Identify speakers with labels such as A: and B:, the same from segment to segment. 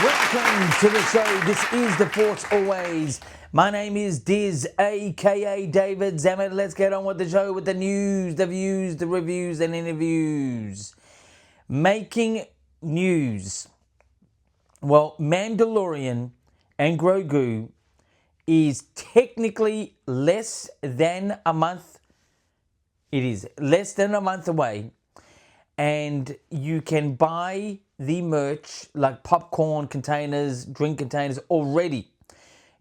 A: Welcome to the show. This is The Force Always. My name is Diz, aka David Zammit. Let's get on with the show with the news, the views, the reviews, and interviews. Making news. Well, Mandalorian and Grogu is technically less than a month. It is less than a month away. And you can buy the merch like popcorn containers, drink containers already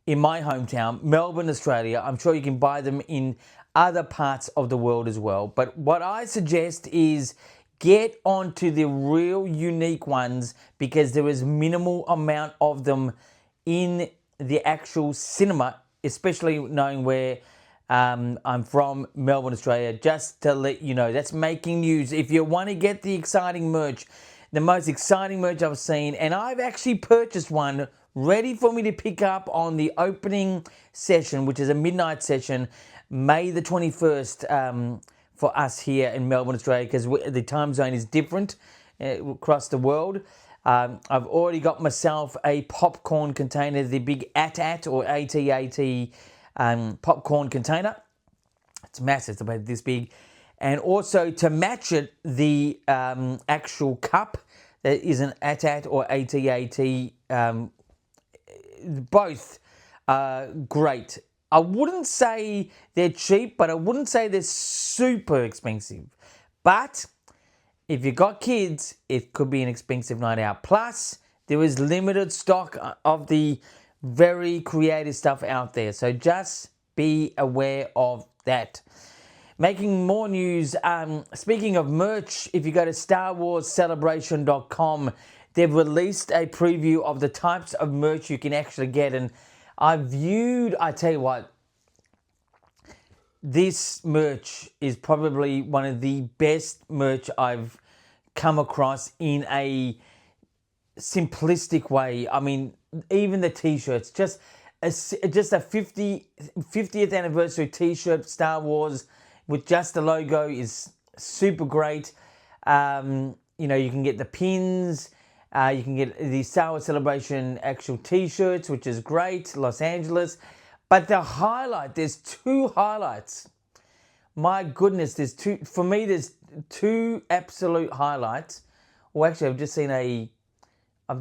A: in my hometown, Melbourne, Australia. I'm sure you can buy them in other parts of the world as well. But what I suggest is get onto the real unique ones because there is minimal amount of them in the actual cinema, especially knowing where I'm from, Melbourne, Australia. Just to let you know, that's making news. If you want to get the exciting merch, the most exciting merch I've seen, and I've actually purchased one ready for me to pick up on the opening session, which is a midnight session, May the 21st, for us here in Melbourne, Australia, because the time zone is different across the world. I've already got myself a popcorn container, the big AT-AT or AT-AT popcorn container. It's massive, it's about this big. And also to match it, the actual cup that is an AT-AT or AT-AT, both are great. I wouldn't say they're cheap, but I wouldn't say they're super expensive. But if you've got kids, it could be an expensive night out. Plus, there is limited stock of the very creative stuff out there. So just be aware of that. Making more news, speaking of merch, if you go to StarWarsCelebration.com, they've released a preview of the types of merch you can actually get. And I tell you what, this merch is probably one of the best merch I've come across in a simplistic way. I mean, even the t-shirts, just a 50th anniversary t-shirt, Star Wars, with just the logo is super great. You can get the pins, you can get the Star Wars Celebration actual t-shirts, which is great, Los Angeles. But there's two highlights. My goodness, there's two absolute highlights. Well, actually, I've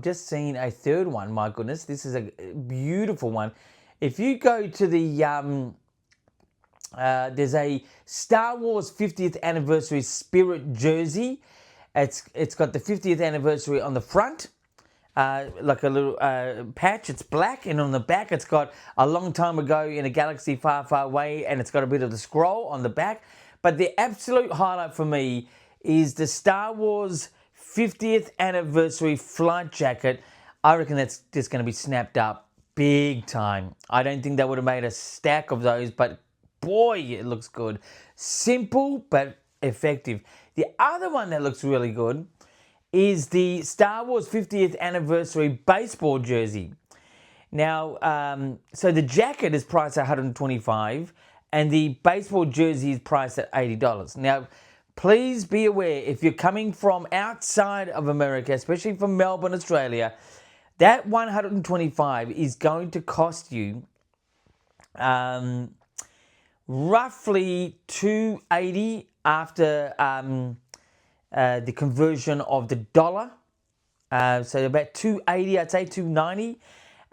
A: just seen a third one. My goodness, this is a beautiful one. If you go to the there's a Star Wars 50th anniversary Spirit jersey. It's got the 50th anniversary on the front, like a little patch. It's black, and on the back it's got a long time ago in a galaxy far, far away, and it's got a bit of the scroll on the back. But the absolute highlight for me is the Star Wars 50th anniversary flight jacket. I reckon that's just going to be snapped up big time. I don't think they would have made a stack of those, but boy, it looks good. Simple, but effective. The other one that looks really good is the Star Wars 50th anniversary baseball jersey. Now, so the jacket is priced at $125 and the baseball jersey is priced at $80. Now, please be aware, if you're coming from outside of America, especially from Melbourne, Australia, that $125 is going to cost you roughly $280 after the conversion of the dollar. So about $280, I'd say $290.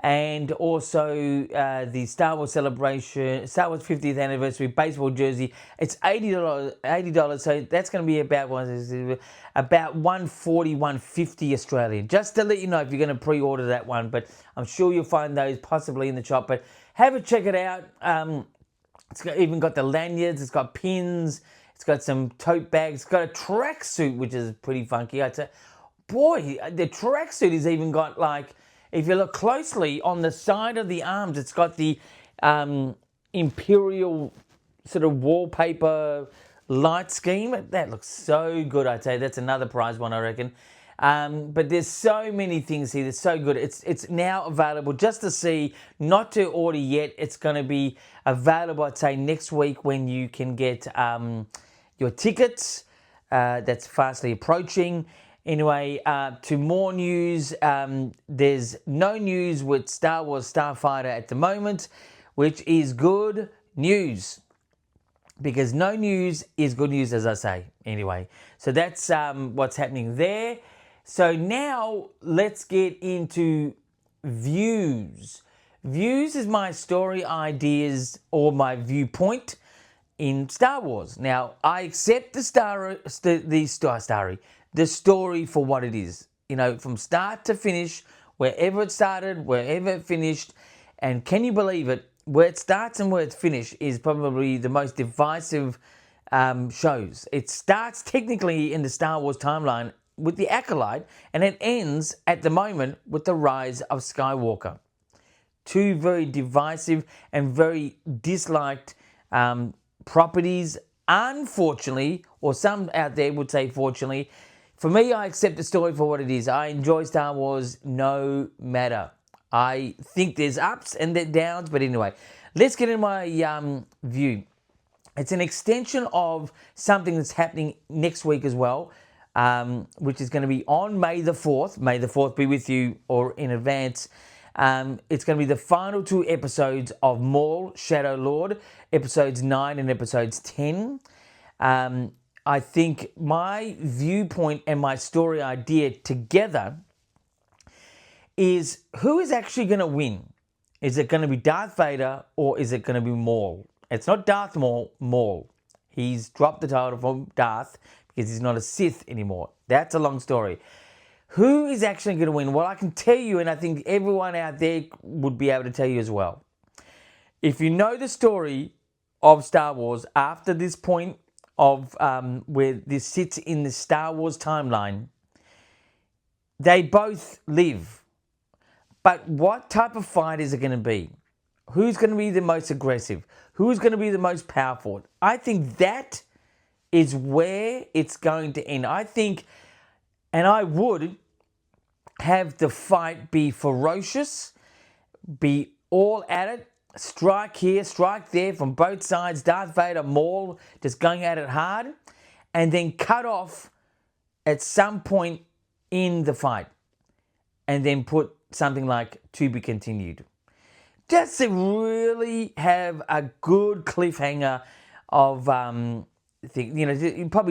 A: And also the Star Wars 50th anniversary baseball jersey. It's $80. So that's going to be about $140, $150 Australian. Just to let you know if you're going to pre-order that one. But I'm sure you'll find those possibly in the shop. But have a check it out. It's even got the lanyards. It's got pins. It's got some tote bags. It's got a tracksuit, which is pretty funky. I'd say, boy, the tracksuit has even got, like, if you look closely on the side of the arms, it's got the Imperial sort of wallpaper light scheme. That looks so good, I'd say. That's another prize one, I reckon. But there's so many things here. It's so good. It's now available just to see, not to order yet. It's going to be available, I'd say, next week when you can get your tickets. That's fastly approaching. Anyway, to more news, there's no news with Star Wars Starfighter at the moment, which is good news. Because no news is good news, as I say. Anyway, so that's what's happening there. So now let's get into views. Views is my story ideas or my viewpoint in Star Wars. Now, I accept the story for what it is. You know, from start to finish, wherever it started, wherever it finished. And can you believe it? Where it starts and where it's finished is probably the most divisive shows. It starts technically in the Star Wars timeline with the Acolyte, and it ends at the moment with the Rise of Skywalker. Two very divisive and very disliked properties, unfortunately, or some out there would say fortunately. For me, I accept the story for what it is. I enjoy Star Wars no matter. I think there's ups and there's downs, but anyway, let's get into my view. It's an extension of something that's happening next week as well, which is going to be on May the 4th. May the 4th be with you, or in advance. It's going to be the final 2 episodes of Maul, Shadow Lord, episodes 9 and episodes 10. I think my viewpoint and my story idea together is who is actually going to win. Is it going to be Darth Vader or is it going to be Maul? It's not Darth Maul. He's dropped the title from Darth because he's not a Sith anymore. That's a long story. Who is actually going to win? Well, I can tell you, and I think everyone out there would be able to tell you as well. If you know the story of Star Wars after this point of where this sits in the Star Wars timeline, they both live. But what type of fight is it going to be? Who's going to be the most aggressive? Who's going to be the most powerful? I think that is where it's going to end. I think, and I would have the fight be ferocious, be all at it, strike here, strike there from both sides, Darth Vader, Maul just going at it hard, and then cut off at some point in the fight, and then put something like to be continued. Just to really have a good cliffhanger of probably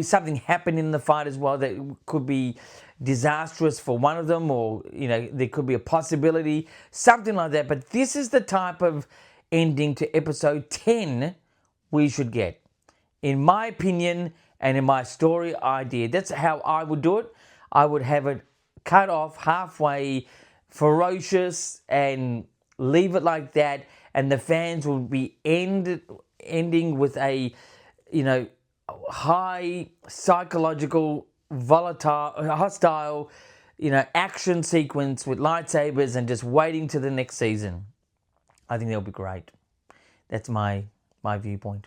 A: something happened in the fight as well that could be disastrous for one of them, or there could be a possibility, something like that. But this is the type of ending to episode 10 we should get, in my opinion and in my story idea. That's how I would do it. I would have it cut off halfway, ferocious, and leave it like that, and the fans will be ending with a high psychological, volatile, hostile, action sequence with lightsabers and just waiting to the next season. I think that'll be great. That's my viewpoint.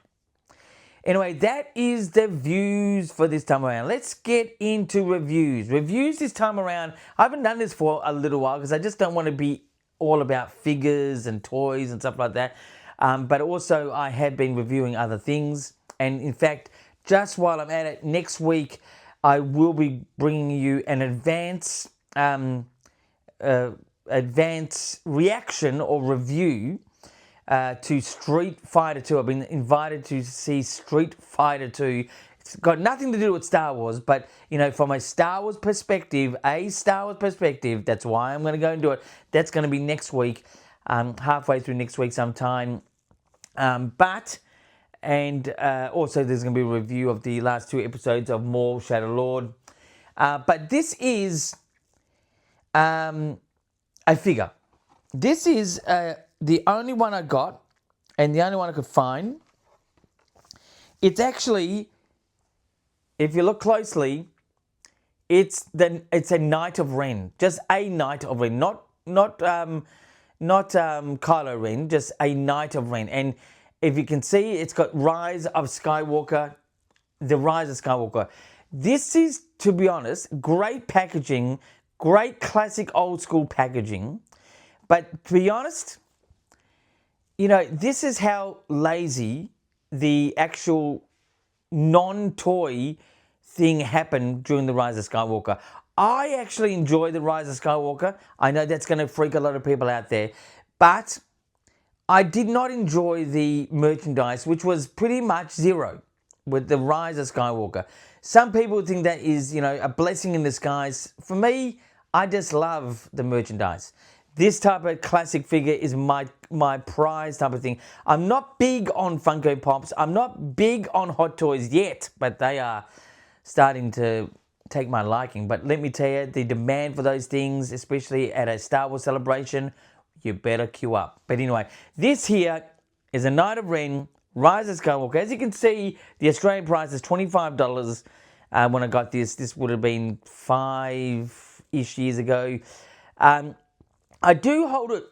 A: Anyway, that is the views for this time around. Let's get into reviews. Reviews this time around, I haven't done this for a little while because I just don't want to be all about figures and toys and stuff like that. But also I have been reviewing other things. And in fact, just while I'm at it, next week I will be bringing you an advance reaction or review to Street Fighter 2. I've been invited to see Street Fighter 2. It's got nothing to do with Star Wars, but, from a Star Wars perspective, that's why I'm going to go and do it. That's going to be next week, halfway through next week sometime. Also there's going to be a review of the last 2 episodes of Maul, Shadow Lord. But this is a figure. This is the only one I got and the only one I could find. It's actually, if you look closely, it's a Knight of Ren, just a Knight of Ren, not Kylo Ren, just a Knight of Ren. And if you can see, it's got Rise of Skywalker, the Rise of Skywalker. This is, to be honest, great packaging, great classic old school packaging. But to be honest, this is how lazy the actual non-toy thing happen during the Rise of Skywalker. I actually enjoy the Rise of Skywalker. I know that's going to freak a lot of people out there, but I did not enjoy the merchandise, which was pretty much zero with the Rise of Skywalker. Some people think that is, a blessing in disguise. For me, I just love the merchandise. This type of classic figure is my prize type of thing. I'm not big on Funko Pops. I'm not big on Hot Toys yet, but they are starting to take my liking. But let me tell you, the demand for those things, especially at a Star Wars celebration, you better queue up. But anyway, this here is a Knight of Ren, Rise of Skywalker. As you can see, the Australian price is $25. When I got this, this would have been 5-ish years ago. I do hold it.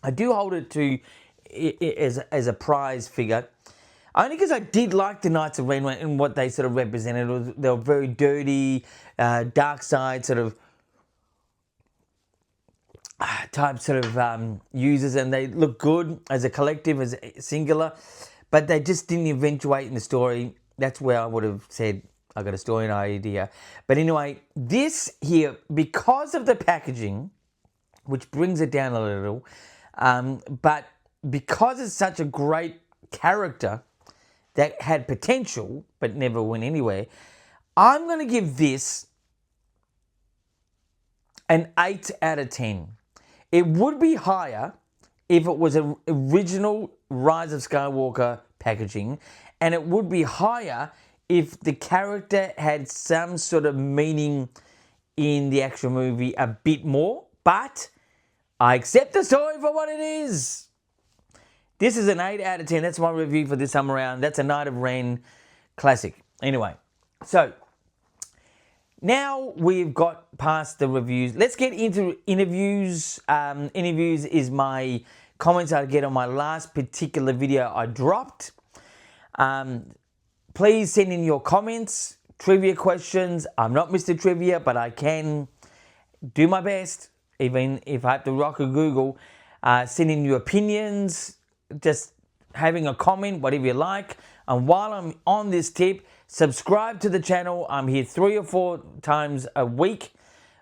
A: I do hold it to as a prize figure, only because I did like the Knights of Ren and what they sort of represented. They were very dirty, dark side sort of type sort of users, and they look good as a collective, as a singular, but they just didn't eventuate in the story. That's where I would have said I got a story and idea. But anyway, this here, because of the packaging, which brings it down a little, but because it's such a great character that had potential but never went anywhere, I'm going to give this an 8 out of 10. It would be higher if it was an original Rise of Skywalker packaging, and it would be higher if the character had some sort of meaning in the actual movie a bit more, but I accept the story for what it is. This is an 8 out of 10. That's my review for this time around. That's a Knight of Ren classic. Anyway, so now we've got past the reviews. Let's get into interviews. Interviews is my comments I get on my last particular video I dropped. Please send in your comments, trivia questions. I'm not Mr. Trivia, but I can do my best, even if I have to rock a Google. Send in your opinions, just having a comment, whatever you like. And while I'm on this tip, subscribe to the channel. I'm here 3 or 4 times a week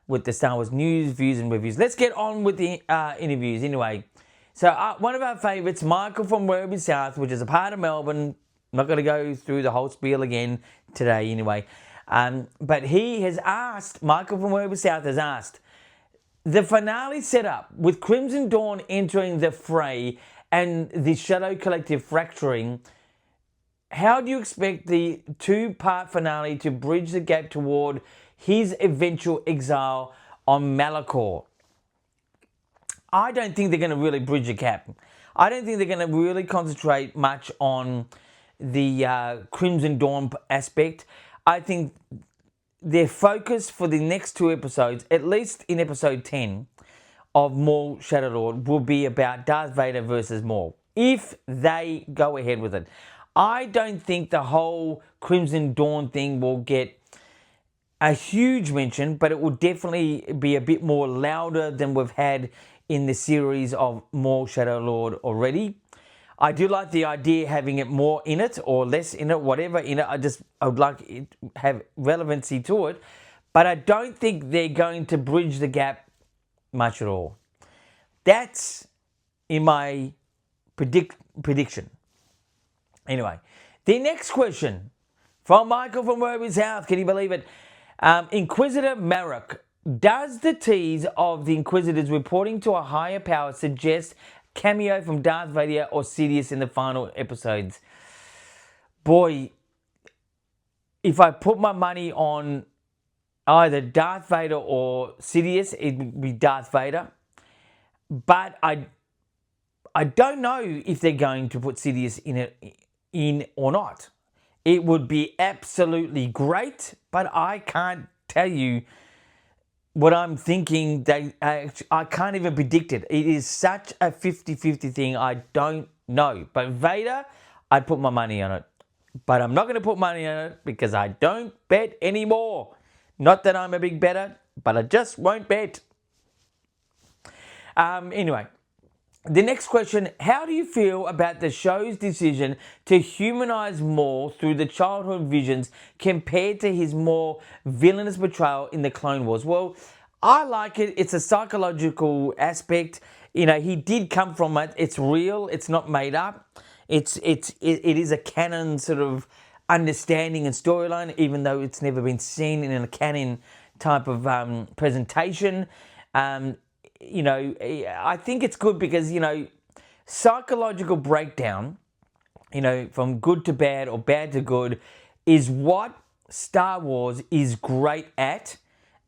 A: with the Star Wars news, views, and reviews. Let's get on with the interviews anyway. So one of our favourites, Michael from Werribee South, which is a part of Melbourne. I'm not going to go through the whole spiel again today anyway. But he has asked, Michael from Werribee South has asked, the finale setup with Crimson Dawn entering the fray and the Shadow Collective fracturing, how do you expect the 2-part finale to bridge the gap toward his eventual exile on Malachor? I don't think they're going to really bridge the gap. I don't think they're going to really concentrate much on the Crimson Dawn aspect. I think their focus for the next 2 episodes, at least in episode 10 of Maul Shadow Lord, will be about Darth Vader versus Maul, if they go ahead with it. I don't think the whole Crimson Dawn thing will get a huge mention, but it will definitely be a bit more louder than we've had in the series of Maul Shadow Lord already. I do like the idea of having it more in it or less in it, whatever in it. I would like it to have relevancy to it, but I don't think they're going to bridge the gap much at all. That's in my prediction. Anyway, the next question from Michael from Werribee South. Can you believe it? Inquisitor Marek. Does the tease of the Inquisitors reporting to a higher power suggest cameo from Darth Vader or Sidious in the final episodes? Boy, if I put my money on either Darth Vader or Sidious, it would be Darth Vader. But I don't know if they're going to put Sidious in or not. It would be absolutely great, but I can't tell you what I'm thinking. I can't even predict it. It is such a 50-50 thing. I don't know. But Vader, I'd put my money on it. But I'm not going to put money on it because I don't bet anymore. Not that I'm a big bettor, but I just won't bet. Anyway, The next question, how do you feel about the show's decision to humanize Maul through the childhood visions compared to his more villainous portrayal in the Clone Wars? Well, I like it. It's a psychological aspect. You know, he did come from it. It's real. It's not made up. It is a canon sort of understanding and storyline, even though it's never been seen in a canon type of presentation. You know, I think it's good because, you know, psychological breakdown, you know, from good to bad or bad to good, is what Star Wars is great at,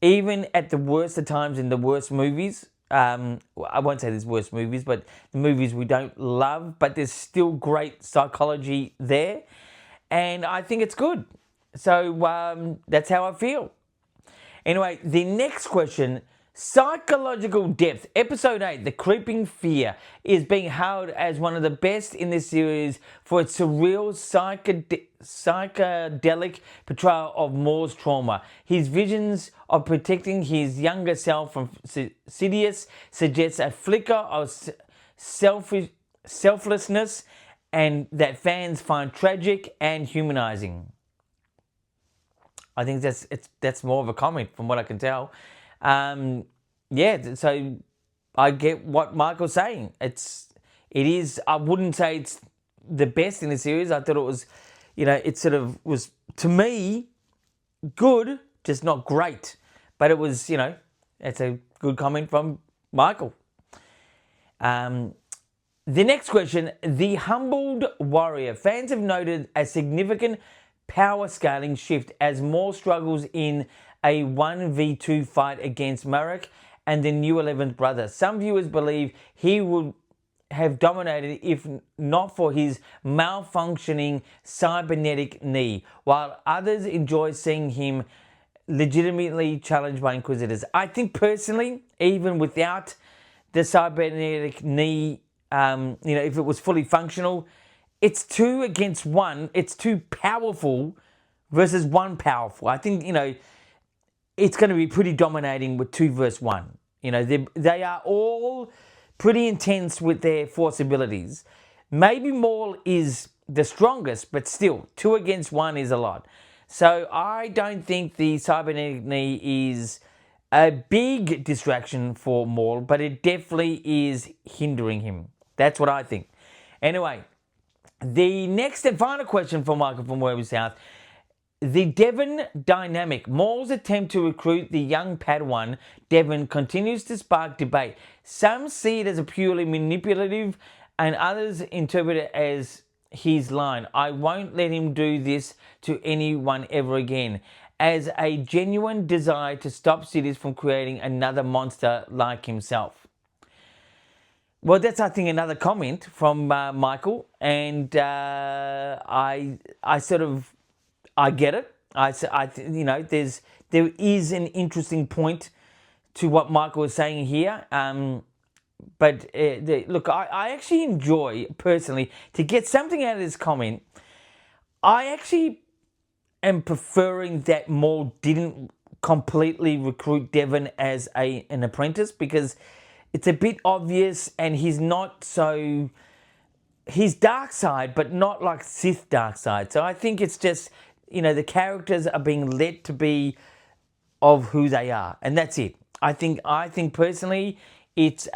A: even at the worst of times in the worst movies. I won't say there's worse movies, but the movies we don't love, but there's still great psychology there. And I think it's good. So that's how I feel. Anyway, the next question, psychological depth. Episode 8, The Creeping Fear, is being hailed as one of the best in this series for its surreal psychedelic portrayal of Maul's trauma. His visions of protecting his younger self from Sidious suggests a flicker of selflessness and that fans find tragic and humanizing. I think that's more of a comment from what I can tell. Yeah, so I get what Michael's saying. It is. I wouldn't say it's the best in the series. I thought it was, you know, it sort of was, to me, good, just not great. But it was, you know, it's a good comment from Michael. The next question, The Humbled Warrior. Fans have noted a significant power scaling shift as Maul struggles in a 1v2 fight against Marek and the new 11th brother. Some viewers believe he would have dominated if not for his malfunctioning cybernetic knee, while others enjoy seeing him legitimately challenged by Inquisitors. I think personally, even without the cybernetic knee, you know, if it was fully functional, it's 2 against 1. It's 2 powerful versus 1 powerful. I think, you know, it's going to be pretty dominating with 2 versus 1. You know, they are all pretty intense with their force abilities. Maybe Maul is the strongest, but still, 2 against 1 is a lot. So I don't think the cybernetic knee is a big distraction for Maul, but it definitely is hindering him. That's what I think. Anyway, the next and final question for Michael from Where We South. The Devon dynamic. Maul's attempt to recruit the young Padawan, Devon, continues to spark debate. Some see it as a purely manipulative and others interpret it as his line, "I won't let him do this to anyone ever again," as a genuine desire to stop Sidious from creating another monster like himself. Well, that's, I think, another comment from Michael, and I sort of, I get it. You know, there is an interesting point to what Michael was saying here. But look, I actually enjoy personally to get something out of this comment. I actually am preferring that Maul didn't completely recruit Devon as an apprentice, because it's a bit obvious, and he's not so. He's dark side, but not like Sith dark side. So I think it's just, you know, the characters are being let to be of who they are, and that's it. I think personally, it's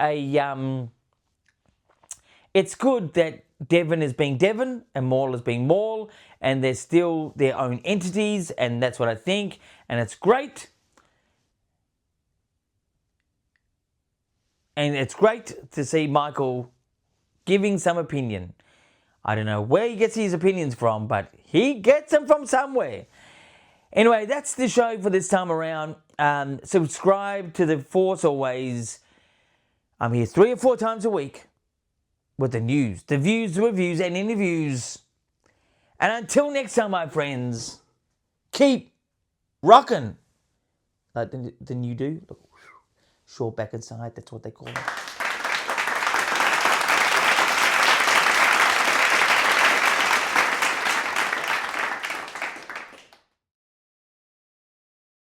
A: it's good that Devon is being Devon and Maul is being Maul, and they're still their own entities, and that's what I think, and it's great. And it's great to see Michael giving some opinion. I don't know where he gets his opinions from, but he gets them from somewhere. Anyway, that's the show for this time around. Subscribe to The Force Always. I'm here 3 or 4 times a week with the news, the views, the reviews, and interviews. And until next time, my friends, keep rocking. Like the new do. Look, short back and side, that's what they call it.